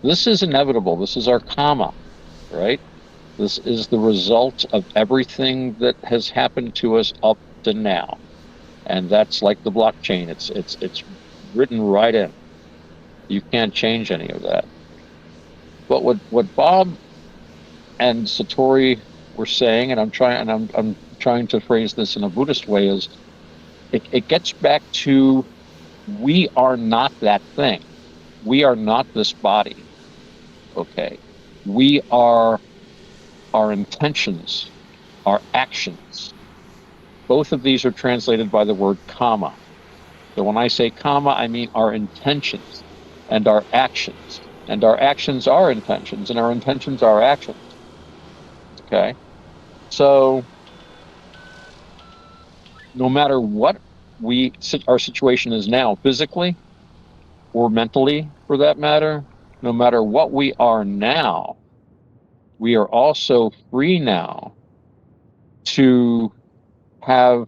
This is inevitable. This is our karma, right? This is the result of everything that has happened to us up to now. And that's like the blockchain. It's written right in. You can't change any of that. But what Bob and Satori were saying, and I'm trying to phrase this in a Buddhist way, is it gets back to, we are not that thing. We are not this body. Okay. We are our intentions, our actions. Both of these are translated by the word karma. So when I say karma, I mean our intentions and our actions. And our actions are intentions, and our intentions are actions. Okay? So no matter what our situation is now, physically or mentally for that matter, no matter what we are now, we are also free now to have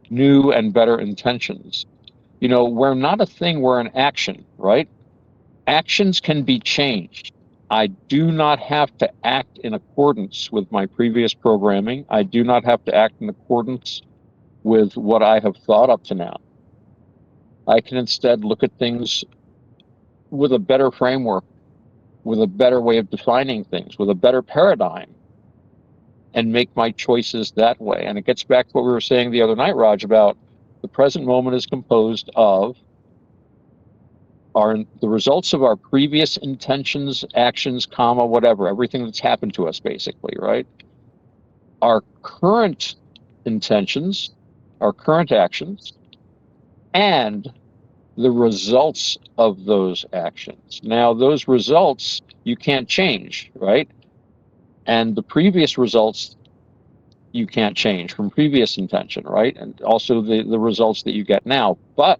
new and better intentions. We're not a thing, we're an action, right? Actions can be changed. I do not have to act in accordance with my previous programming. I do not have to act in accordance with what I have thought up to now. I can instead look at things with a better framework, with a better way of defining things, with a better paradigm, and make my choices that way. And it gets back to what we were saying the other night, Raj, about the present moment is composed of the results of our previous intentions, actions, karma, whatever, everything that's happened to us, basically, right? Our current intentions, our current actions, and the results of those actions. Now, those results you can't change, right? And the previous results you can't change from previous intention, right? And also the results that you get now. But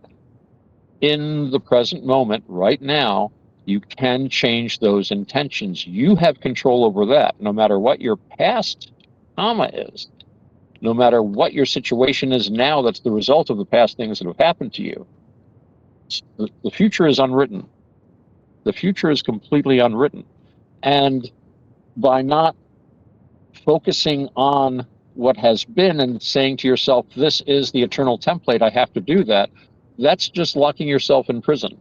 in the present moment, right now, you can change those intentions. You have control over that, no matter what your past karma is, no matter what your situation is now that's the result of the past things that have happened to you. The future is unwritten. The future is completely unwritten. And by not focusing on what has been and saying to yourself, this is the eternal template, I have to do that, that's just locking yourself in prison.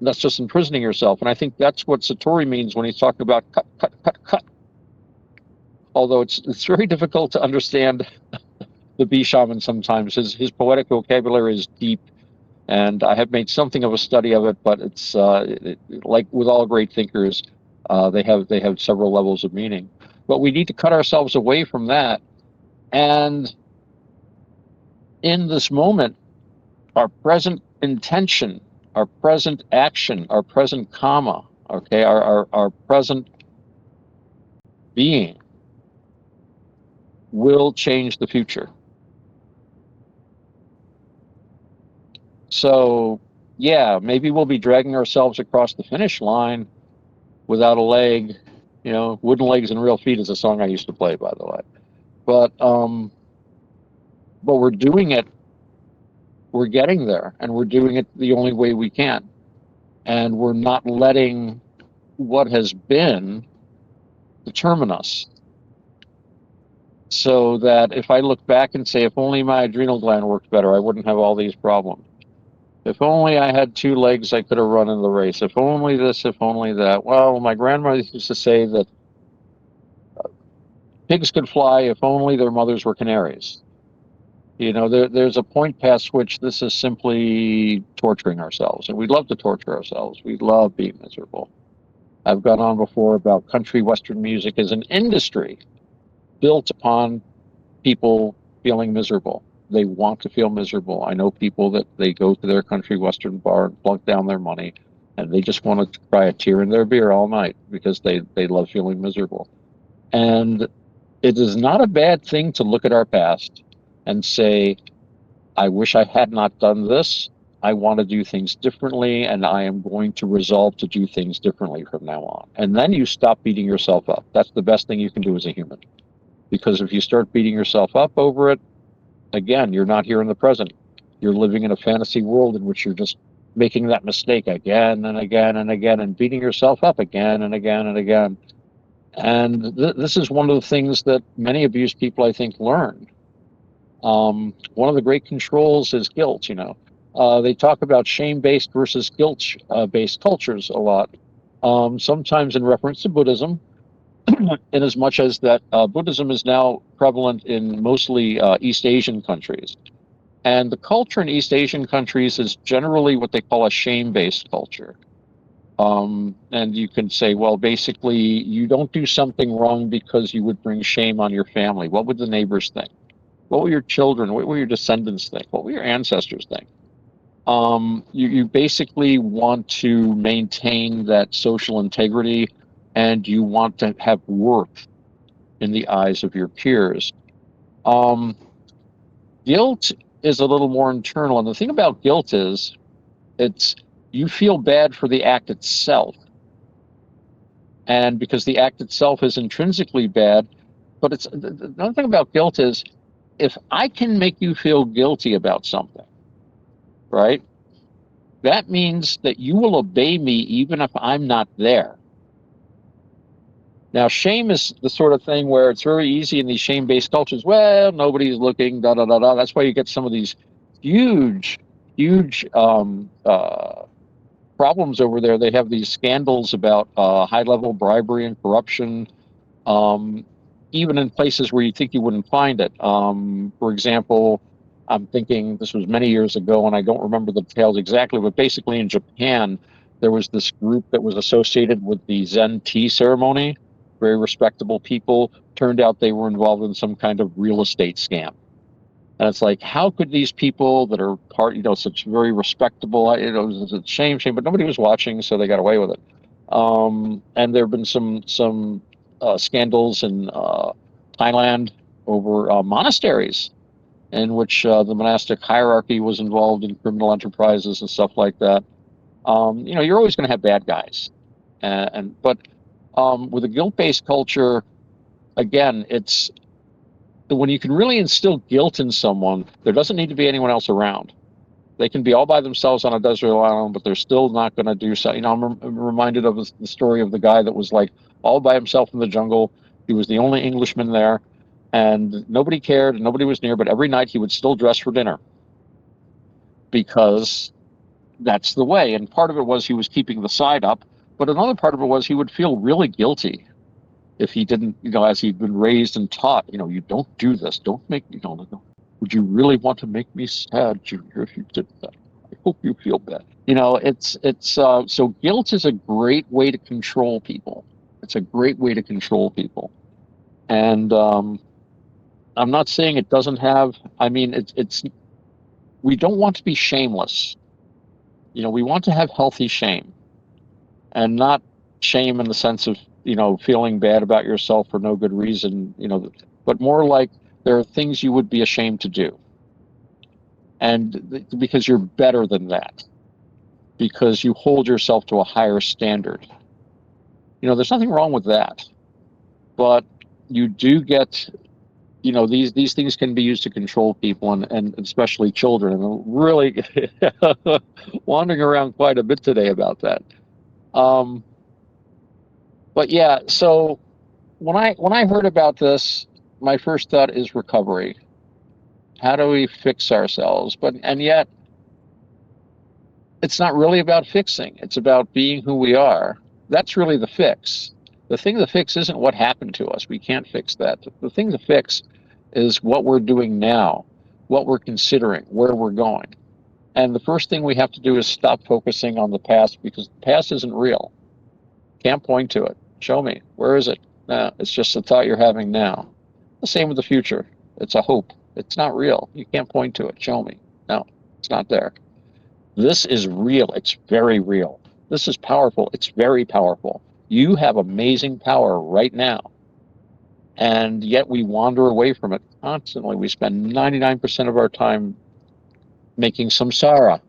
That's just imprisoning yourself. And I think that's what Satori means when he's talking about cut, cut, cut, cut. Although it's very difficult to understand the bee shaman sometimes. His poetic vocabulary is deep, and I have made something of a study of it, but it's like with all great thinkers, they have several levels of meaning. But we need to cut ourselves away from that. And in this moment, our present intention, our present action, our present karma, okay, our present being will change the future. So, yeah, maybe we'll be dragging ourselves across the finish line without a leg. Wooden Legs and Real Feet is a song I used to play, by the way. But we're doing it. We're getting there, and we're doing it the only way we can. And we're not letting what has been determine us. So that if I look back and say, if only my adrenal gland worked better, I wouldn't have all these problems. If only I had 2 legs, I could have run in the race. If only this, if only that. Well, my grandmother used to say that pigs could fly if only their mothers were canaries. There's a point past which this is simply torturing ourselves. And we love to torture ourselves. We love being miserable. I've gone on before about country western music as an industry built upon people feeling miserable. They want to feel miserable. I know people that they go to their country western bar and plunk down their money, and they just want to cry a tear in their beer all night because they love feeling miserable. And it is not a bad thing to look at our past and say, I wish I had not done this. I want to do things differently, and I am going to resolve to do things differently from now on. And then you stop beating yourself up. That's the best thing you can do as a human. Because if you start beating yourself up over it, again, you're not here in the present. You're living in a fantasy world in which you're just making that mistake again and again and again, and beating yourself up again and again and again. And this is one of the things that many abused people, I think, learn. One of the great controls is guilt. They talk about shame-based versus guilt-based cultures a lot, sometimes in reference to Buddhism, in as much as that Buddhism is now prevalent in mostly East Asian countries. And the culture in East Asian countries is generally what they call a shame-based culture. And you can say, well, basically, you don't do something wrong because you would bring shame on your family. What would the neighbors think? What will your children, what will your descendants think? What will your ancestors think? You basically want to maintain that social integrity, and you want to have worth in the eyes of your peers. Guilt is a little more internal. And the thing about guilt is you feel bad for the act itself. And because the act itself is intrinsically bad, but another thing about guilt is if I can make you feel guilty about something, right? That means that you will obey me even if I'm not there. Now, shame is the sort of thing where it's very easy in these shame-based cultures. Well, nobody's looking, da da da da. That's why you get some of these huge problems over there. They have these scandals about high-level bribery and corruption, even in places where you think you wouldn't find it. For example, I'm thinking this was many years ago, and I don't remember the details exactly, but basically in Japan, there was this group that was associated with the Zen tea ceremony. Very respectable people. Turned out they were involved in some kind of real estate scam. And it's like, how could these people that are such very respectable, it was a shame, but nobody was watching, so they got away with it. And there have been some scandals in Thailand over monasteries, in which the monastic hierarchy was involved in criminal enterprises and stuff like that. You're always going to have bad guys, but with a guilt-based culture, again, it's when you can really instill guilt in someone, there doesn't need to be anyone else around. They can be all by themselves on a desert island, but they're still not going to do so. I'm reminded of the story of the guy that was like all by himself in the jungle. He was the only Englishman there, and nobody cared, and nobody was near, but every night he would still dress for dinner because that's the way. And part of it was he was keeping the side up, but another part of it was he would feel really guilty if he didn't, as he'd been raised and taught, you don't do this. Don't make, would you really want to make me sad, Junior, if you did that? I hope you feel bad. So guilt is a great way to control people. It's a great way to control people. And I'm not saying it doesn't have, we don't want to be shameless. We want to have healthy shame, and not shame in the sense of, feeling bad about yourself for no good reason, but more like there are things you would be ashamed to do. And because you're better than that, because you hold yourself to a higher standard. There's nothing wrong with that. But you do get, these things can be used to control people, and especially children. And I'm really wandering around quite a bit today about that. But yeah, so when I heard about this, my first thought is recovery. How do we fix ourselves? And yet, it's not really about fixing. It's about being who we are. That's really the fix. The thing to fix isn't what happened to us. We can't fix that. The thing to fix is what we're doing now, what we're considering, where we're going. And the first thing we have to do is stop focusing on the past, because the past isn't real. Can't point to it. Show me. Where is it? No, it's just a thought you're having now. The same with the future. It's a hope. It's not real. You can't point to it. Show me. No, it's not there. This is real. It's very real. This is powerful. It's very powerful. You have amazing power right now. And yet we wander away from it constantly. We spend 99% of our time making samsara,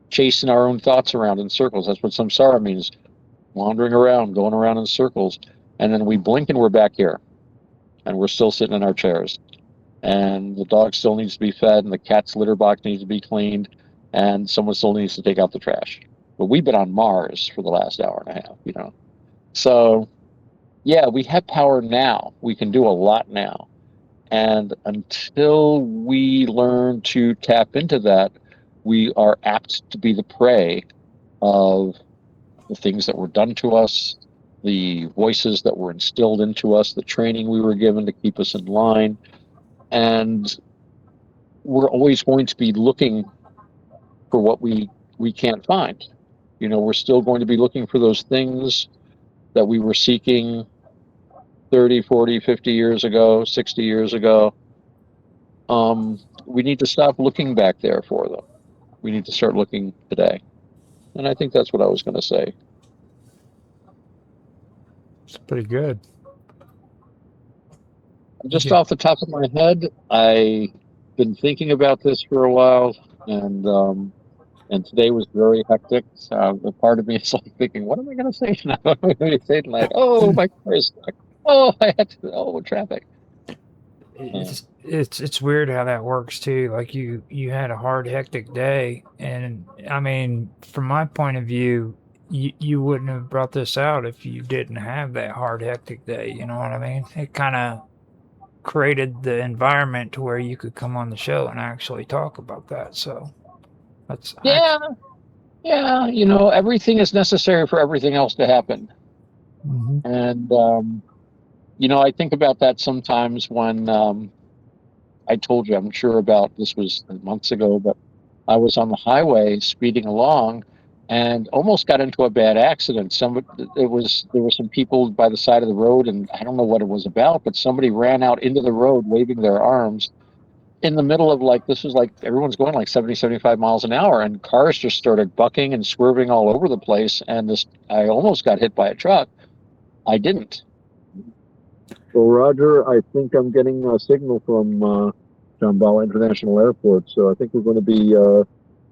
chasing our own thoughts around in circles. That's what samsara means. Wandering around, going around in circles. And then we blink and we're back here. And we're still sitting in our chairs. And the dog still needs to be fed, and the cat's litter box needs to be cleaned. and someone still needs to take out the trash. But we've been on Mars for the last hour and a half, you know. So, yeah, we have power now. We can do a lot now. And until we learn to tap into that, we are apt to be the prey of the things that were done to us, the voices that were instilled into us, the training we were given to keep us in line. And we're always going to be looking for what we can't find. You know, we're still going to be looking for those things that we were seeking 30, 40, 50 years ago, 60 years ago. We need to stop looking back there for them. We need to start looking today. And I think that's what I was going to say. It's pretty good. Just off the top of my head, I've been thinking about this for a while, and today was very hectic. A part of me is like thinking, what am I going to say now? What am I going to say tonight? Oh, my car is stuck. Oh, I had to. Oh, traffic. It's weird how that works too. Like you had a hard, hectic day, and I mean, from my point of view, you wouldn't have brought this out if you didn't have that hard, hectic day. You know what I mean? It kind of created the environment to where you could come on the show and actually talk about that. So that's Yeah, yeah. You know, everything is necessary for everything else to happen. Mm-hmm. And you know, I think about that sometimes when I told you, I'm sure about this was months ago, but I was on the highway speeding along and almost got into a bad accident. There were some people by the side of the road, and I don't know what it was about, but somebody ran out into the road waving their arms in the middle of this was like everyone's going like 70, 75 miles an hour, and cars just started bucking and swerving all over the place. And I almost got hit by a truck. I didn't. Well, Roger, I think I'm getting a signal from Shambhala International Airport, so I think we're going to be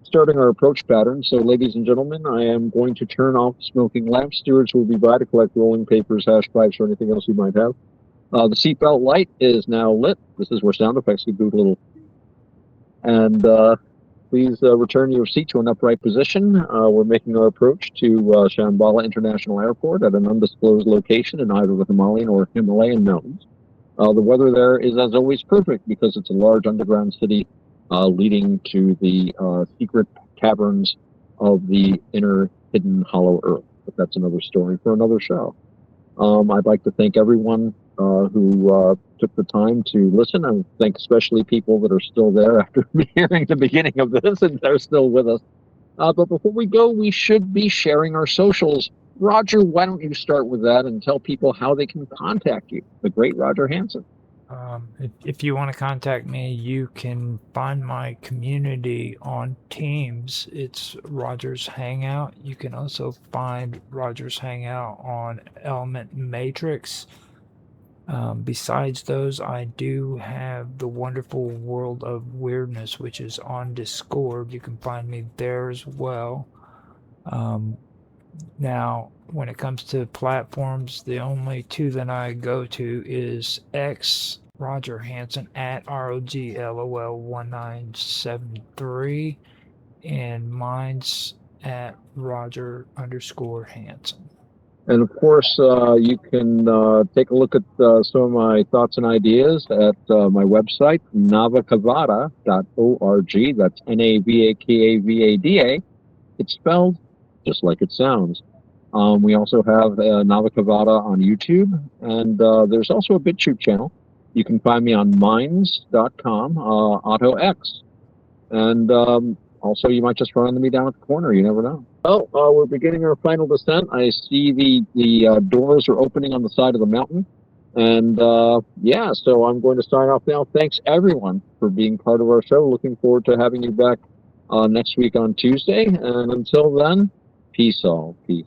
starting our approach pattern. So, ladies and gentlemen, I am going to turn off smoking lamps. Stewards will be by to collect rolling papers, hash pipes, or anything else you might have. The seatbelt light is now lit. This is where sound effects could do a little. And please return your seat to an upright position. We're making our approach to Shambhala International Airport at an undisclosed location in either the Himalayan or Himalayan mountains. The weather there is, as always, perfect because it's a large underground city leading to the secret caverns of the inner hidden hollow earth. But that's another story for another show. I'd like to thank everyone who took the time to listen, and thank especially people that are still there after hearing the beginning of this and they're still with us. But before we go, we should be sharing our socials. Roger, why don't you start with that and tell people how they can contact you, the great Roger Hansen. If you want to contact me, you can find my community on Teams. It's Roger's Hangout. You can also find Roger's Hangout on Element Matrix. Besides those, I do have the wonderful World of Weirdness, which is on Discord. You can find me there as well. Now, when it comes to platforms, the only two that I go to is X, Roger Hansen, at ROGLOL1973, and mine's at Roger_Hansen. And of course, you can take a look at some of my thoughts and ideas at my website, navakavada.org. That's NAVAKAVADA. It's spelled just like it sounds. We also have Navakavada on YouTube, and there's also a BitChute channel. You can find me on minds.com, Otto X. And also, you might just run into me down at the corner. You never know. Oh, we're beginning our final descent. I see the doors are opening on the side of the mountain. And yeah, so I'm going to sign off now. Thanks, everyone, for being part of our show. Looking forward to having you back next week on Tuesday. And until then, peace all. Peace.